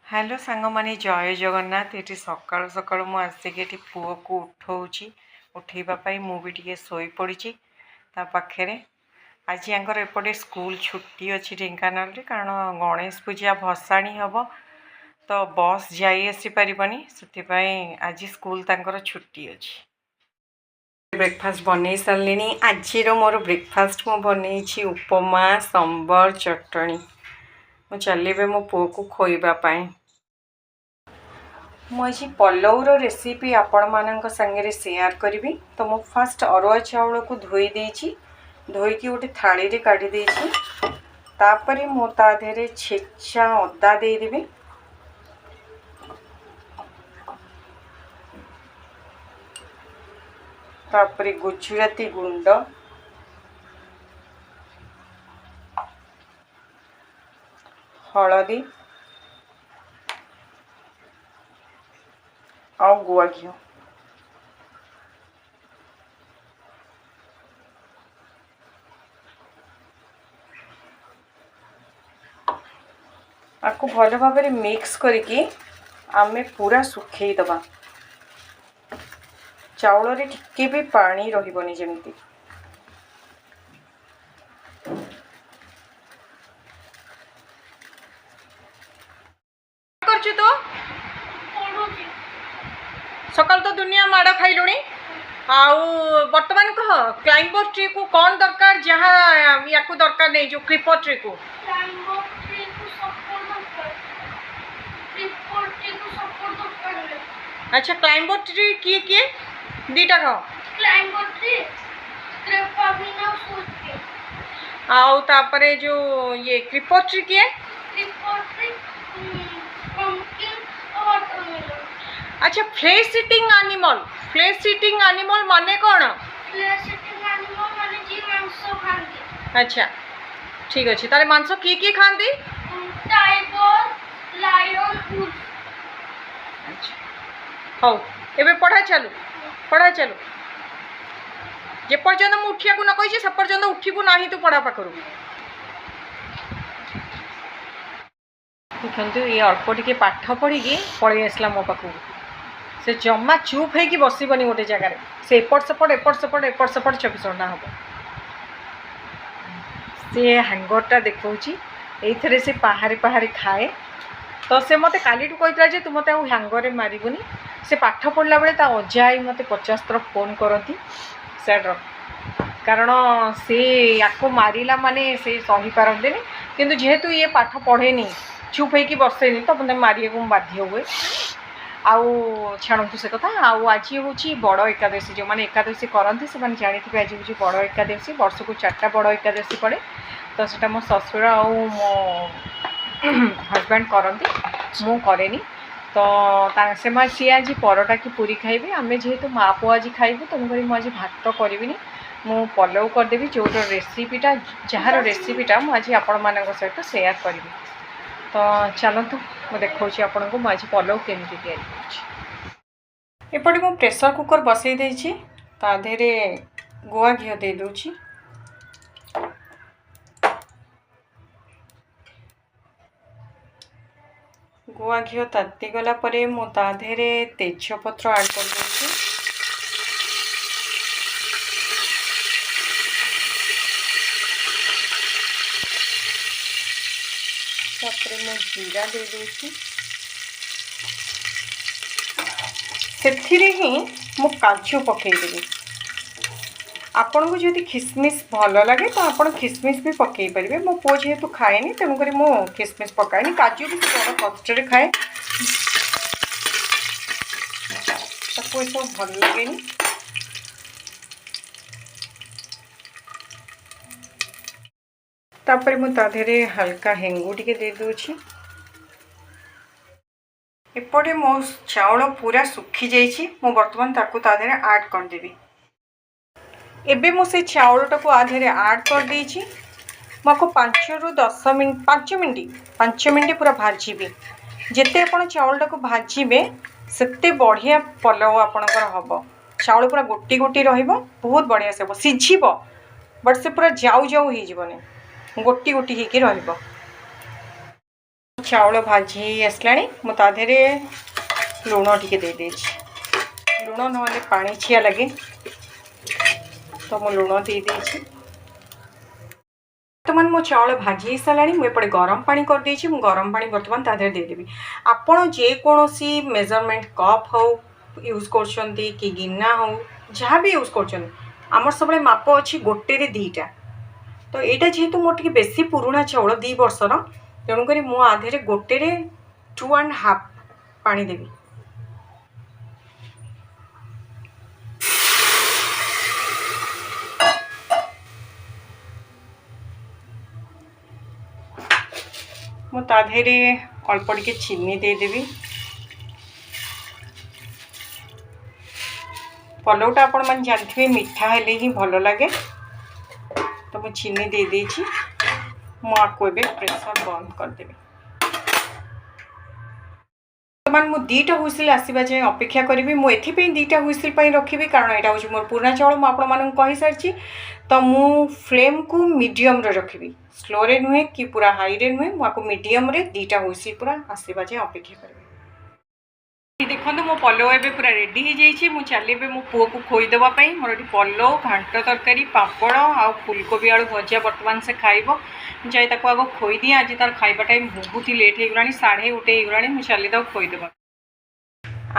Hello सांग माने जय जगन्नाथ। ये सकाळु सकाळु मु आसिक ये पुओ को उठाऊँगी। उठेबाई मु भी टे शोई पड़ी ता पाखे। आज यहाँ एपटे स्कूल छुट्टी अच्छी ढेଙ୍କାନାଳ रे, कारण गणेश पूजा भसाणी हम तो बस जाई आसी पारिबनी, से आज स्कूल तांकर छुट्टी अच्छी। ब्रेकफास्ट बन सारे। आज मोर ब्रेकफास्ट मु बन उपमा सांबर चटनी। मु चली मो पुओ को खोइबापाई। मुझे पलौर रेसिपी आपण मानक संगे शेयर करी। तो मु फास्ट अरुआ चाउल को धोई देछि। धोईकी गोटे थाली रे काढ़ी देछि। तापरे मु ता देहरे छेचा अदा दे देबी। तापरे गुजराती गुंड, हलदी आ गुआ घी। आपको भल भाव मिक्स करके आमे पूरा सुखई दबा। चाउल रे टिके भी पानी रहिबनी जेमिति। करछु तो सकाल तो दुनिया माड़ खाइलुणी। आउ वर्तमान कह क्लाइंबर ट्री को कौन दरकार, जहाँ या दरकार नहीं जो क्रीपर ट्री को। अच्छा क्लाइंबर ट्री किए किए दीटा कह। क्लाइंबर ट्री आउ तापरे जो ये क्रीपर ट्री किए। अच्छा flesh eating animal. Flesh eating animal माने कौन? फ्लेश ईटिंग एनिमल माने जी मांस खांती। अच्छा ठीक अच्छे। तारे मांस किए खाती? Tiger, lion, wolf. अच्छा हौ एबे पढ़ा चलू। पढ़ा चलू। जे पर्यंत मु उठिया को न कहि से पर्यंत उठिबू नाही तू पढ़ा पाखरु। देखंतु ये अल्प टिके पाठ पढ़ी पळै आसला मो पाखु। से जम्मा चुप है कि बसबनी गोटे जगार। से एपट सेपट एपट सेपट एपट सेपट 24 घंटा हम। से हैंगरटा देखौची एथरे से पहाड़ी पहाड़ी खाए। तो से मते काली कहता जे तू मते हैंगर मारिबुनी। से पाठ पढ़ला बेले ता अजाई मते 50 थर फोन करती सैड्र, कारण से याको मारिला माने से सही पारती। किंतु जेहेतु ये पाठ पढ़ेनी चुप है कि बसेनी तो मत मारे को बाध्य हुए। आउ छाणु से कथा। आज हूँ बड़ एकादशी। जो मैंने एकादशी करती से जानी आज हूँ बड़ एकादशी। वर्ष को 4टा बड़ एकादशी पड़े। तो सेटा मो ससुर आ मो हजबैंड करती, मु करेनी। तो से सी आज परटा कि पूरी खाइबे। आम जेहेतु माँ पुआ आज खाइबू तेणुक मुझे भात करी मु पलौ करदेवी। जो रेसिपीटा जार रेसिपीटा मुझे आपण मान सहित शेयर करी। तो चलतु मु देखा आपन को आज पलौ केमती एपटे मु प्रेसर कुकर बसई देछि। ता देहरे गुआ घी दे दूची। गुआ घी ताती गला परे मु ता देहरे तेजपत्र ऐड कर दूची। तापरे मु जीरा दे दूची। सेथिरे ही मु काजू पकेदेवी। आपन को जदि खिसमिस भल लगे तो आप खिसमिस भी पकई पारे। मो पुओ जेहेतु खाएनी तेणुक मु खिसमिस पकाएनी। काजू भी बड़ कष्ट खाए ताको सब भल लगे। तापर मु ता देहरे हल्का हेंगू टिके दे दूची। एपटे मो चाउल पूरा सुखी जाइए। मु बर्तमान ताकू ता देहरे ऐड कर देबी। एबे मु से चाउलटा को आधेरे ऐड कर देछि। मको 5 रु 10 मिनट 5 मिनट पूरा भाजीबी। जेते आपण चाउलटा को भाजीबे सेते बढ़िया पलव आपणकर हम। चाउल पूरा गोटी गोटी रहिबो, बहुत बढ़िया से सिझिबो, बट से पूरा जाऊ जाऊ हो जीवनी, गोटी गोटी होइकी रहिबो। चाउल भाजी आसला मुझे देहरे लुण टी दे लुण ना पानी छिया लगे तो मु लुण दे बर्तमान मो चाउल भाजी सारा मुझे गरम पानी कर देछि गरम पानी बर्तमान तादेह देदेवी आपण जेकोसी मेजरमेंट कप हो यूज कर गिना हो जहाँ भी यूज कर सब माप अच्छी गोटे रे दीटा तो यहाँ जेहेतु मोर टे बेसी पुराणा चाउल 2 वर्षर तेणुक मुझे गोटे रे 2.5 पानी देवी मुझे अल्प टे चीनी देदेवी पलौटा आपण मैंने जानते मीठा हेले ही भल लगे तो मुझे चीनी दे देछि मुझे प्रेसर बंद करदेवी बर्तमान मु 2टा हुइसिल आसवा जाए अपेक्षा करी मुझे 2टा हुइसिल रखी कारण यहाँ हूँ मोर पुराना चाउल मुझे कही सारी तो मु फ्लेम को मीडियम रे रखी स्लो रे नुहे कि पूरा हाई रे नुहे मुझे मीडियम रे 2टा हुइसिल पूरा आसवा जाए अपेक्षा करी देखो मो पलो एवं पूरा रेडी हो जाइए मुझे चली मो पुओ को खोईदेवाई मोर ये पलो घांट तरकारी पापड़ आ फुलकोबी आलू भजा बर्तमान से खाइब जाए आग खोईदी आज तार खाइबा टाइम बहुत ही लेट हो गला 1:30 होगला मुझे चली खोईदेवा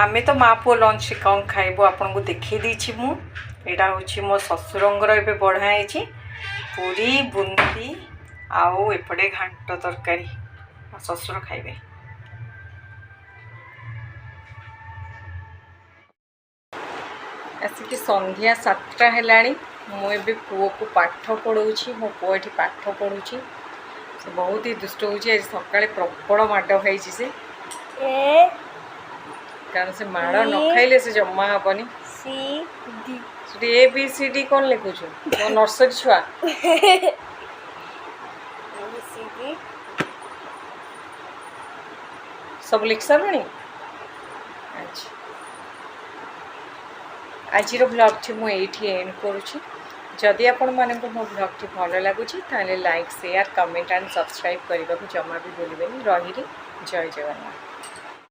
आमे तो माँ पुओ लंच कौन खाइबू आपन को देखी देछि मु एटा होछि मो ससुरंगर एबे बढ़ाई पूरी बुंदी आउ एपटे घांट तरकारी ससुर खाइबे आसिक संध्या 7टा है मुझे पुओ को पाठ पढ़ाऊँगी मो पुओ ये पाठ पढ़ुची से बहुत ही दुष्ट हो सका प्रबल माड़ खाई से कारण से माड़ न खाइले से जमा हेनी ABCD कौन लिखुच नर्सरी छुआ सब लिख सारे अच्छा आज ब्लॉग मुझे एंड करुँची जदि आपण मानक मो ब्लॉग भल लगुच like share comment and subscribe करने को जमा भी भूलें रही जय जगन्नाथ।